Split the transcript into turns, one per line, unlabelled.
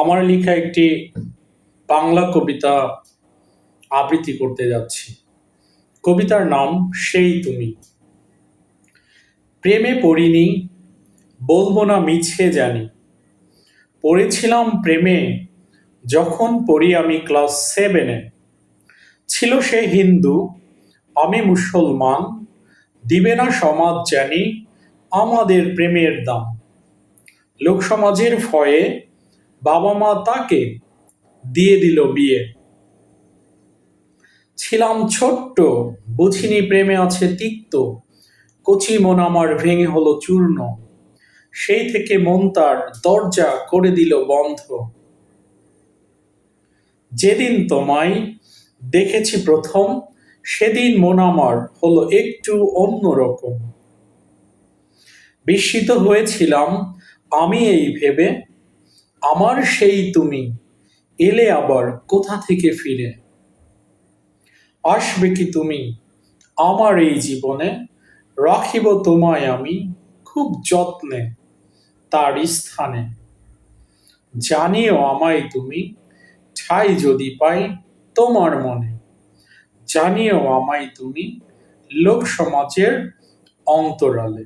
আমার লেখা একটি বাংলা কবিতা আবৃত্তি করতে যাচ্ছি। কবিতার নাম সেই তুমি। প্রেমে পড়িনি, বলবো না মিছে জানি। পড়েছিলাম প্রেমে যখন পড়ি আমি ক্লাস 7-এ। ছিল সে হিন্দু, আমি মুসলমান। দিবে না সমাজ জানি আমাদের প্রেমের দাম। লোকসমাজের ভয়ে বাবা মা তাকে দিয়ে দিল বিয়ে। ছিলাম ছোট্ট, বুঝিনি প্রেমে আছে তিক্ত। কচি মন আমার ভেঙে হলো চূর্ণ। সেই থেকে মন তার দরজা করে দিল বন্ধ। যেদিন তোমায় দেখেছি প্রথম, সেদিন মন আমার হলো একটু অন্যরকম। বিস্মিত হয়েছিলাম আমি এই ভেবে, আমার সেই তুমি এলে আবার কোথা থেকে ফিরে। আসবে কি তুমি আমার এই জীবনে, রাখিব তোমায় আমি খুব যত্নে তার স্থানে। জানিও আমায় তুমি ঠাঁই যদি পাই তোমার মনে। জানিও আমায় তুমি লোক সমাজের অন্তরালে।